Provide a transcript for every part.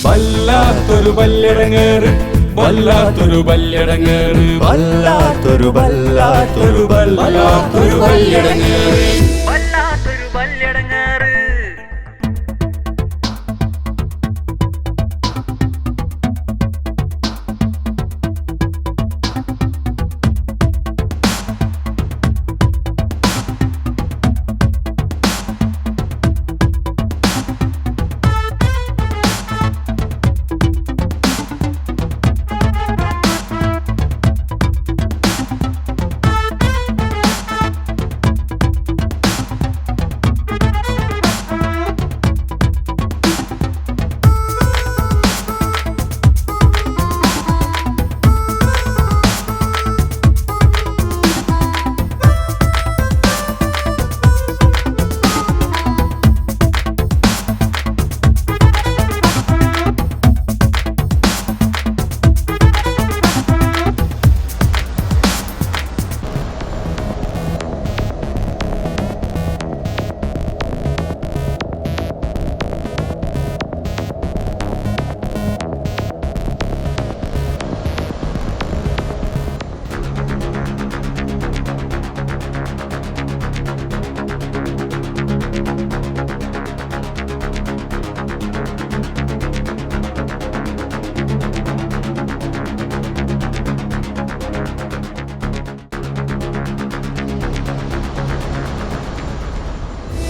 വല്ലാത്തൊരു വല്ലിടങ്ങേറ്, വല്ലാത്തൊരു വല്ലിടങ്ങേറ്, വല്ലാത്തൊരു വല്ലാത്തൊരു വല്ലാത്തൊരു വല്ലിടങ്ങേറ്, വല്ലാത്തൊരു വല്ലിടങ്ങേറ്.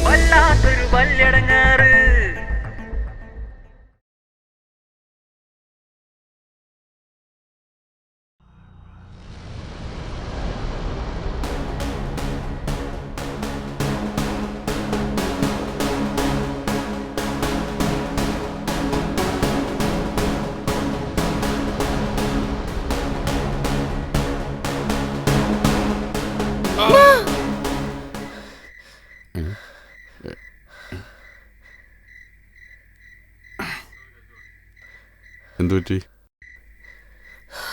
വല്ലാത്തൊരു വല്ലിടങ്ങേറ്. എന്തുപറ്റി?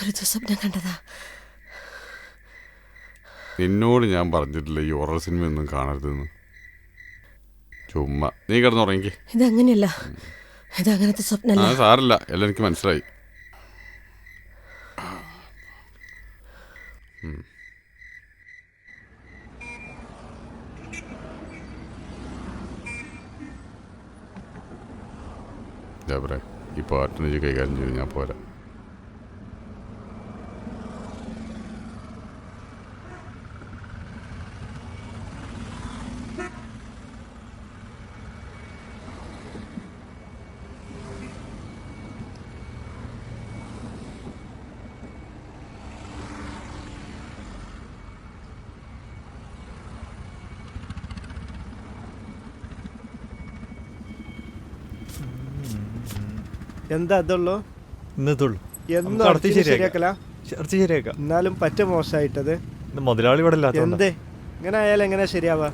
ഒരു സ്വപ്നം കണ്ടതാ. നിന്നോട് ഞാൻ പറഞ്ഞിട്ടില്ല ഈ ഹൊറർ സിനിമ ഒന്നും കാണരുതെന്ന്. ചുമ്മാ നീ കിടന്നുറങ്ങിക്കേ. ഇതങ്ങനെയല്ല, ഇതങ്ങനത്തെ സ്വപ്നമല്ല. സാറില്ല, എല്ലാം എനിക്ക് മനസ്സിലായി. ജാബറേ, ഈ പാട്ടിന് കൈകാര്യം ചെയ്ത് ഞാൻ പോരാ. എന്താ അതുള്ളൂ ഇന്നത്തുള്ളൂ. ശരിയാക്കല ശരിയാക്കാം. എന്നാലും പറ്റ മോശമായിട്ടത്. മുതലാളി ഇവിടെ എന്തേ ഇങ്ങനെ ആയാലും എങ്ങനെ ശരിയാവാ?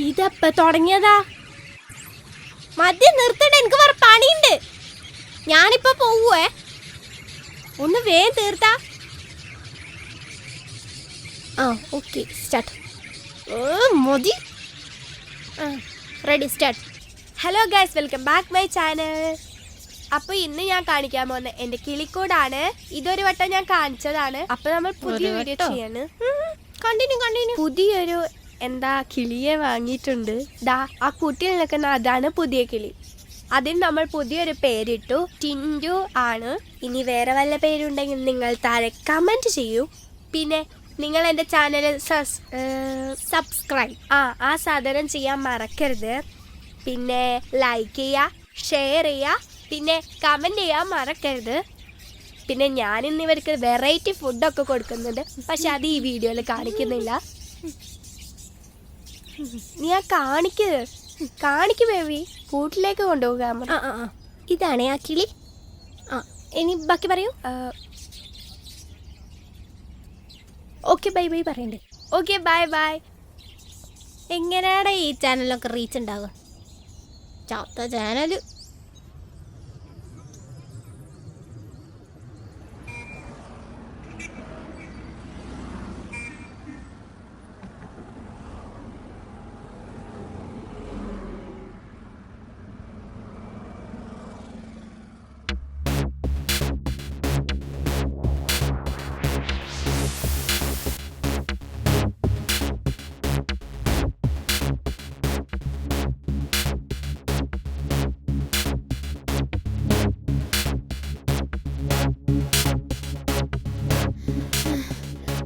ഇതപ്പ തുടങ്ങിയതാ. മദ്യം നിർത്തണ്ട, എനിക്ക് വേറെ പണിയുണ്ട്. ഞാനിപ്പോ പോവേ, ഒന്ന് വേഗം തീർത്താ. Okay, start. മതി. Ready, start. Hello guys, welcome back my channel. അപ്പോൾ ഇന്ന് ഞാൻ കാണിക്കാൻ പോകുന്ന എൻ്റെ കിളിക്കൂടാണ്. ഇതൊരു വട്ടം ഞാൻ കാണിച്ചതാണ്. അപ്പോൾ നമ്മൾ പുതിയ വീഡിയോ ചെയ്യാണ്. കണ്ടിന്യൂ. പുതിയൊരു കിളിയെ വാങ്ങിയിട്ടുണ്ട്. ദാ ആ കുട്ടിയിൽ നിൽക്കുന്ന അതാണ് പുതിയ കിളി. അതിന് നമ്മൾ പുതിയൊരു പേരിട്ടു, ടിൻഡു ആണ്. ഇനി വേറെ വല്ല പേരുണ്ടെങ്കിൽ നിങ്ങൾ താഴെ കമൻറ്റ് ചെയ്യൂ. പിന്നെ നിങ്ങൾ എൻ്റെ ചാനൽ സബ്സ്ക്രൈബ് ആ സാധനം ചെയ്യാൻ മറക്കരുത്. പിന്നെ ലൈക്ക് ചെയ്യുക, ഷെയർ ചെയ്യുക, പിന്നെ കമൻറ്റ് ചെയ്യാൻ മറക്കരുത്. പിന്നെ ഞാനിന്ന് ഇവർക്ക് വെറൈറ്റി ഫുഡൊക്കെ കൊടുക്കുന്നുണ്ട്, പക്ഷെ അത് ഈ വീഡിയോയിൽ കാണിക്കുന്നില്ല. നീ കാണിക്ക് ബേബി, കൂട്ടിലേക്ക് കൊണ്ടുപോകാൻ. ഇതാണേ ആ കിളി. ഇനി ബാക്കി പറയൂ. ഓക്കെ ബൈ ബൈ പറയണ്ടേ. Okay bye bye. എങ്ങനെയാടാ ഈ ചാനലൊക്കെ റീച്ച് ഉണ്ടാവുക? ചാത്ത ചാനല്.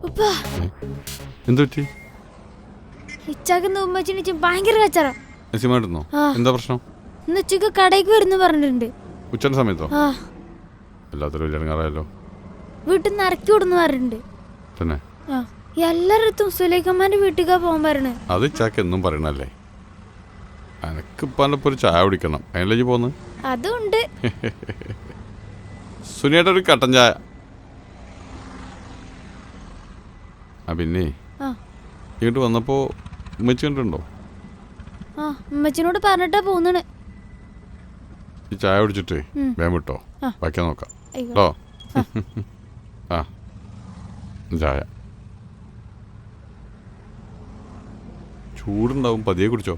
ഉപ്പാ, എന്ത് പറ്റി? ഇച്ചാക്കുന്ന ഉമ്മച്ചിനിച്ച് ഭയങ്കര കച്ചറ. നസീമായിരുന്നോ? ആ. എന്താ പ്രശ്നം? ഇന്ന് ഉച്ചക്ക് കടയ്ക്ക് വരുന്നു പറഞ്ഞിട്ടുണ്ട്. ഉച്ചന്റെ സമയത്തോ? ആ, എല്ലാത്തിലും വലിയ ഇറങ്ങാറായല്ലോ. വീട്ടിൽ നിന്ന് ഇറക്കി വിടുന്നു പറഞ്ഞിട്ടുണ്ട്. തന്നെ ആ, എല്ലാരടുത്തും സുലൈഖമാന്റെ വീട്ടിലേക്കാ പോകാൻ പറയണേ. അത് ചാക്ക് എന്നും പറയണല്ലേ. എനക്കിപ്പാൻ്റെ ഒരു ചായ കുടിക്കണം. അതിലേക്ക് പോന്ന് അതുണ്ട്. സുനിയേട്ട ഒരു കട്ടൻ ചായ. ആ പിന്നെ ആ ഇങ്ങോട്ട് വന്നപ്പോൾ ഉമ്മച്ചി കണ്ടിട്ടുണ്ടോ? ആ, ഉമ്മച്ചിനോട് പറഞ്ഞിട്ടാ പോകുന്നത്. ഈ ചായ കുടിച്ചിട്ട് വേഗം വിട്ടോ. ആ. ബാക്കി നോക്കാം അയ്യോ. കേട്ടോ. ആ ചായ ചൂടുണ്ടാവും, പതിയെ കുടിച്ചോ.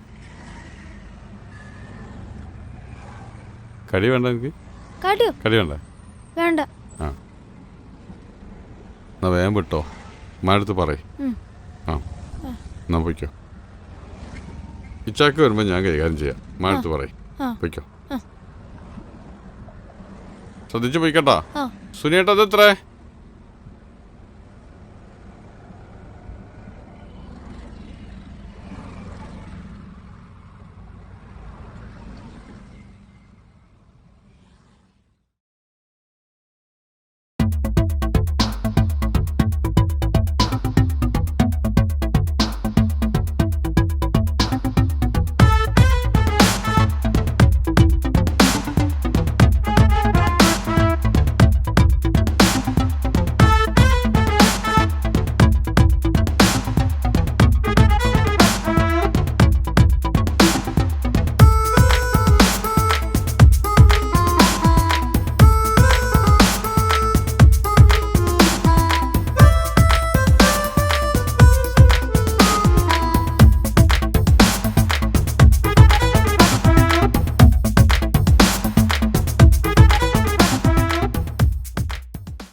കടി വേണ്ട എനിക്ക്? കാട്ടിയോ? കടി വേണ്ട? വേണ്ട. ആ എന്നാ വേഗം വിട്ടോ. ഉമ്മാടുത്ത് പറയ്. ആ എന്നാ പൊയ്ക്കോ. ഇച്ചാക്ക് വരുമ്പോൾ ഞാൻ കൈകാര്യം ചെയ്യാം. ഉമ്മാടുത്ത് പറയ്. ആ. പൊയ്ക്കോ. ശ്രദ്ധിച്ചു പോയിക്കട്ടാ. ആ. സുനിയേട്ടാ അത് എത്രേ?